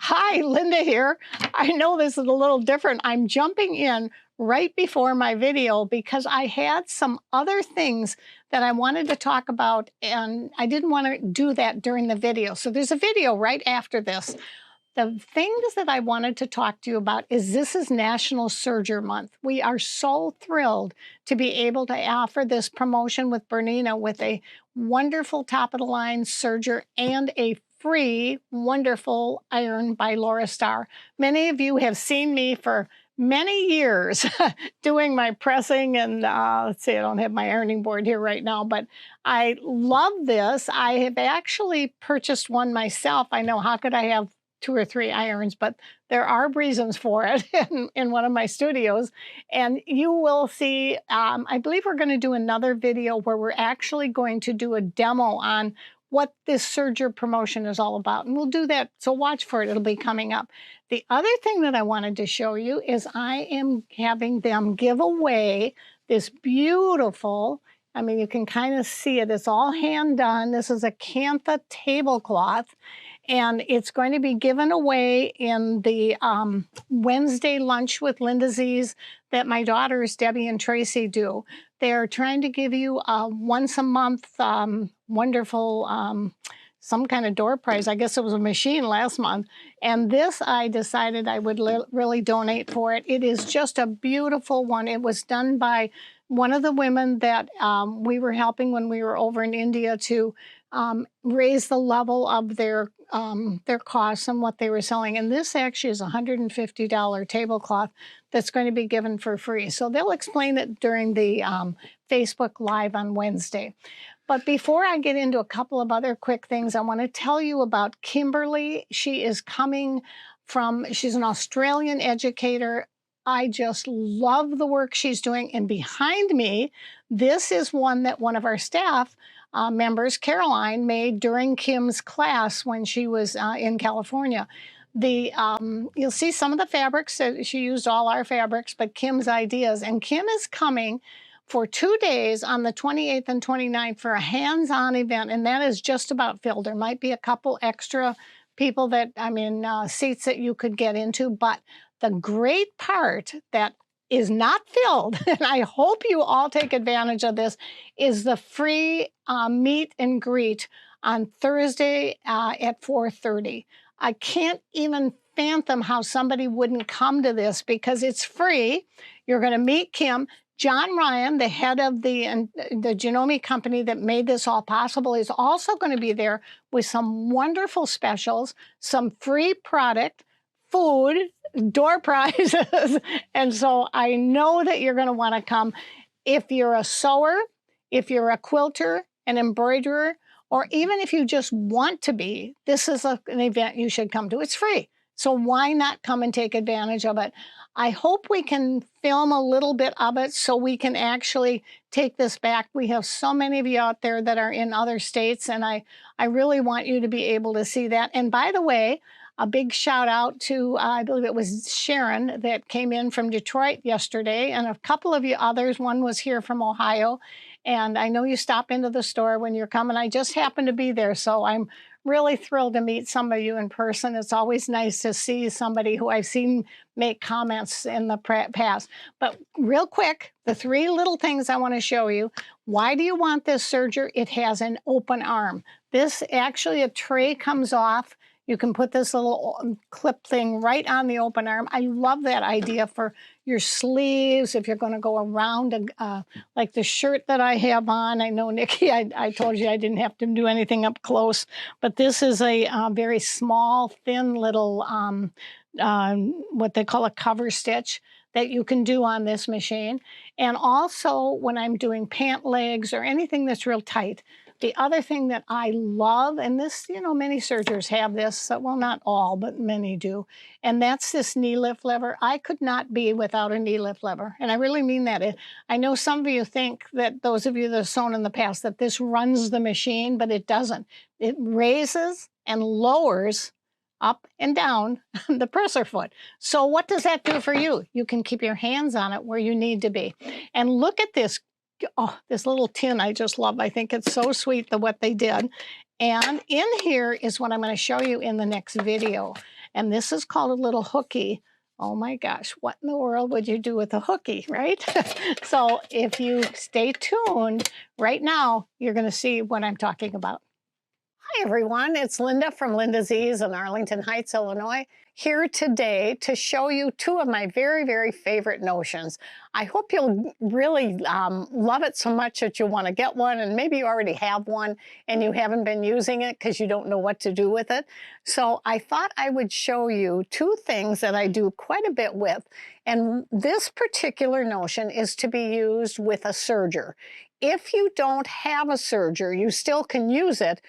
Hi, Linda here. I know this is a little different. I'm jumping in right before my video because I had some other things that I wanted to talk about, and I didn't want to do that during the video. So there's a video right after this. The things that I wanted to talk to you about is this is National Serger Month. We are so thrilled to be able to offer this promotion with Bernina with a wonderful top-of-the-line serger and a free, wonderful iron by Laura Starr. Many of you have seen me for many years doing my pressing and let's see, I don't have my ironing board here right now, but I love this. I have actually purchased one myself. I know, how could I have 2 or 3 irons, but there are reasons for it in one of my studios. And you will see, I believe we're going to do another video where we're actually going to do a demo on what this serger promotion is all about. And we'll do that, so watch for it. It'll be coming up. The other thing that I wanted to show you is I am having them give away this beautiful, I mean, you can kind of see it. It's all hand done. This is a Cantha tablecloth. And it's going to be given away in the Wednesday lunch with LindaZ that my daughters, Debbie and Tracy, do. They're trying to give you a once a month wonderful some kind of door prize. I guess it was a machine last month. And this, I decided I would really donate for it. It is just a beautiful one. It was done by one of the women that we were helping when we were over in India to raise the level of their costs and what they were selling. And this actually is a $150 tablecloth that's going to be given for free. So they'll explain it during the Facebook Live on Wednesday. But before I get into a couple of other quick things, I want to tell you about Kimberly. She is coming from, she's an Australian educator. I just love the work she's doing. And behind me, this is one that one of our staff members, Caroline, made during Kim's class when she was in California. You'll see some of the fabrics. She used all our fabrics, but Kim's ideas. And Kim is coming for 2 days on the 28th and 29th for a hands-on event, and that is just about filled. There might be a couple extra people that, seats that you could get into, but the great part that is not filled, and I hope you all take advantage of this, is the free meet and greet on Thursday at 4:30. I can't even fathom how somebody wouldn't come to this because it's free. You're going to meet Kim. John Ryan, the head of the Janome company that made this all possible, is also going to be there with some wonderful specials, some free product, food, door prizes. And so I know that you're going to want to come. If you're a sewer, if you're a quilter, an embroiderer, or even if you just want to be, this is an event you should come to. It's free. So why not come and take advantage of it? I hope we can film a little bit of it so we can actually take this back. We have so many of you out there that are in other states, and I really want you to be able to see that. And by the way, a big shout out to, I believe it was Sharon that came in from Detroit yesterday, and a couple of you others. One was here from Ohio. And I know you stop into the store when you're coming. I just happened to be there, so I'm really thrilled to meet some of you in person. It's always nice to see somebody who I've seen make comments in the past. But real quick, the 3 little things I want to show you. Why do you want this serger? It has an open arm. This actually, a tray comes off. You can put this little clip thing right on the open arm. I love that idea for your sleeves, if you're going to go around, like the shirt that I have on. I know, Nikki, I told you I didn't have to do anything up close, but this is a very small, thin little, what they call a cover stitch that you can do on this machine. And also when I'm doing pant legs or anything that's real tight, the other thing that I love, and this, many sergers have this, well, not all, but many do, and that's this knee lift lever. I could not be without a knee lift lever, and I really mean that. I know some of you think that, those of you that have sewn in the past, that this runs the machine, but it doesn't. It raises and lowers up and down the presser foot. So what does that do for you? You can keep your hands on it where you need to be. And look at this. Oh, this little tin I just love. I think it's so sweet what they did. And in here is what I'm going to show you in the next video. And this is called a little hooky. Oh my gosh, what in the world would you do with a hooky, right? So if you stay tuned, right now, you're going to see what I'm talking about. Hi everyone, it's Linda from LindaZ in Arlington Heights, Illinois, here today to show you two of my very, very favorite notions. I hope you'll really love it so much that you want to get one, and maybe you already have one and you haven't been using it because you don't know what to do with it. So I thought I would show you two things that I do quite a bit with. And this particular notion is to be used with a serger. If you don't have a serger, you still can use it.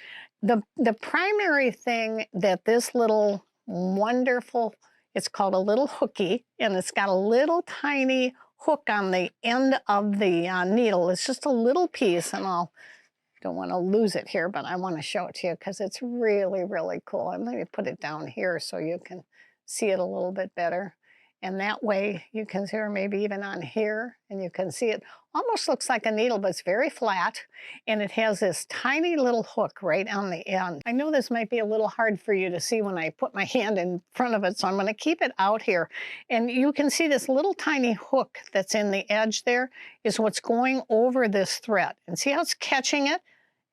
The primary thing that this little wonderful, it's called a little hooky, and it's got a little tiny hook on the end of the needle. It's just a little piece, and don't want to lose it here, but I want to show it to you because it's really, really cool. And let me put it down here so you can see it a little bit better. And that way you can see, or maybe even on here, and you can see it almost looks like a needle, but it's very flat. And it has this tiny little hook right on the end. I know this might be a little hard for you to see when I put my hand in front of it, so I'm going to keep it out here. And you can see this little tiny hook that's in the edge there is what's going over this thread. And see how it's catching it?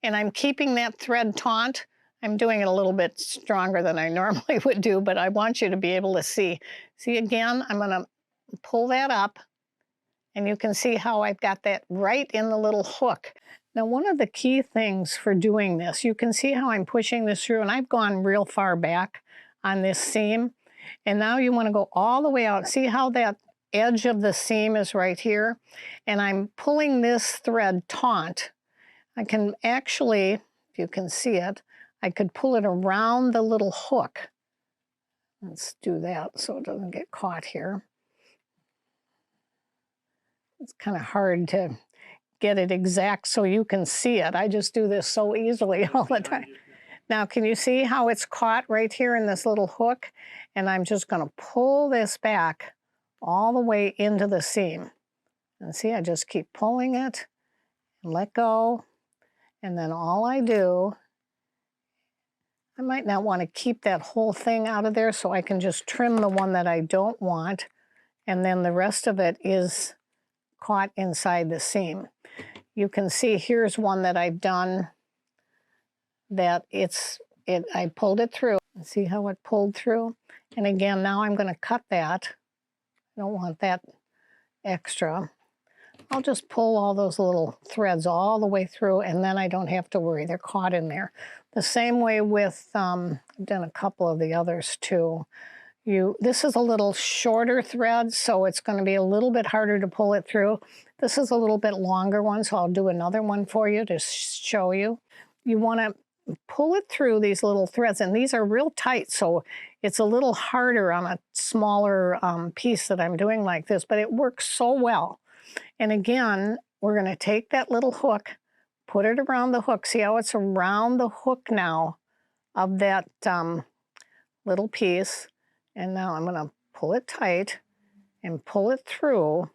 And I'm keeping that thread taut. I'm doing it a little bit stronger than I normally would do, but I want you to be able to see. See again, I'm going to pull that up, and you can see how I've got that right in the little hook. Now, one of the key things for doing this, you can see how I'm pushing this through, and I've gone real far back on this seam. And now you want to go all the way out. See how that edge of the seam is right here? And I'm pulling this thread taut. I can actually, if you can see it, I could pull it around the little hook. Let's do that so it doesn't get caught here. It's kind of hard to get it exact so you can see it. I just do this so easily all the time. Now, can you see how it's caught right here in this little hook? And I'm just going to pull this back all the way into the seam. And see, I just keep pulling it and let go. And then all I do, I might not want to keep that whole thing out of there, so I can just trim the one that I don't want. And then the rest of it is caught inside the seam. You can see here's one that I've done that I pulled it through. See how it pulled through? And again, now I'm going to cut that. I don't want that extra. I'll just pull all those little threads all the way through, and then I don't have to worry. They're caught in there. The same way with, I've done a couple of the others too. This is a little shorter thread, so it's going to be a little bit harder to pull it through. This is a little bit longer one, so I'll do another one for you to show you. You want to pull it through these little threads, and these are real tight, so it's a little harder on a smaller piece that I'm doing like this, but it works so well. And again, we're going to take that little hook, put it around the hook. See how it's around the hook now of that little piece. And now I'm going to pull it tight and pull it through.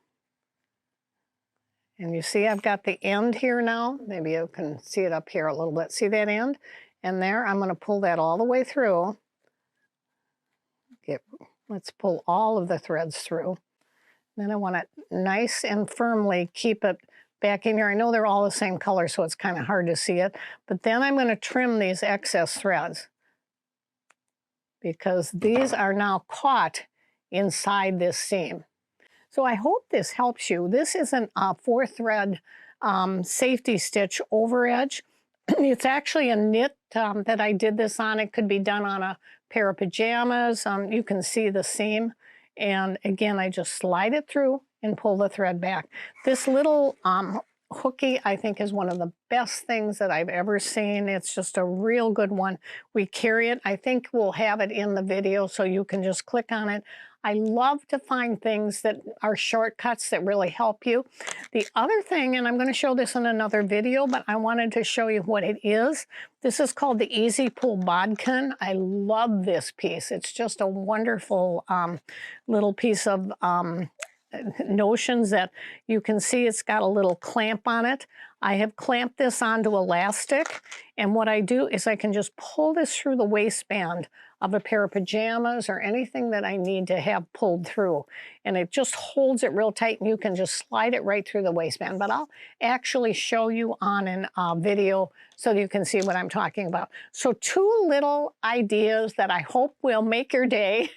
And you see I've got the end here now. Maybe you can see it up here a little bit. See that end? And there, I'm going to pull that all the way through. Let's pull all of the threads through. Then I want to nice and firmly keep it back in here. I know they're all the same color, so it's kind of hard to see it. But then I'm going to trim these excess threads because these are now caught inside this seam. So I hope this helps you. This isn't a 4-thread safety stitch over edge. It's actually a knit that I did this on. It could be done on a pair of pajamas. You can see the seam. And again, I just slide it through and pull the thread back. This little hooky, I think, is one of the best things that I've ever seen. It's just a real good one. We carry it. I think we'll have it in the video so you can just click on it. I love to find things that are shortcuts that really help you. The other thing, and I'm going to show this in another video, but I wanted to show you what it is. This is called the Easy Pull Bodkin. I love this piece. It's just a wonderful little piece of notions that you can see it's got a little clamp on it. I have clamped this onto elastic, and what I do is I can just pull this through the waistband of a pair of pajamas or anything that I need to have pulled through. And it just holds it real tight, and you can just slide it right through the waistband. But I'll actually show you on a video so you can see what I'm talking about. So 2 little ideas that I hope will make your day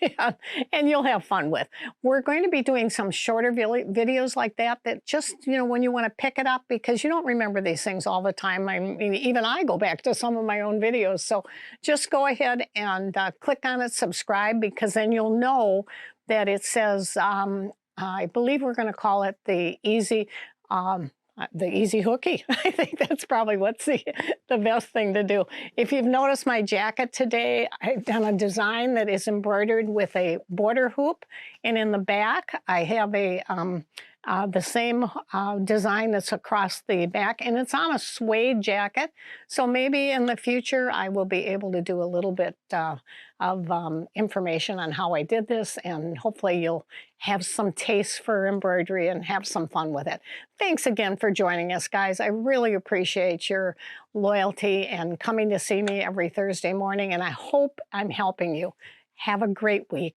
and you'll have fun with. We're going to be doing some shorter videos like that just, when you want to pick it up, because you don't remember these things all the time. I mean, even I go back to some of my own videos. So just go ahead and click on it, subscribe, because then you'll know that it says, I believe we're going to call it the Easy Hookey. I think that's probably what's the best thing to do. If you've noticed my jacket today, I've done a design that is embroidered with a border hoop, and in the back I have the same design that's across the back, and it's on a suede jacket. So maybe in the future I will be able to do a little bit of information on how I did this, and hopefully you'll have some taste for embroidery and have some fun with it. Thanks again for joining us, guys. I really appreciate your loyalty and coming to see me every Thursday morning, and I hope I'm helping you. Have a great week.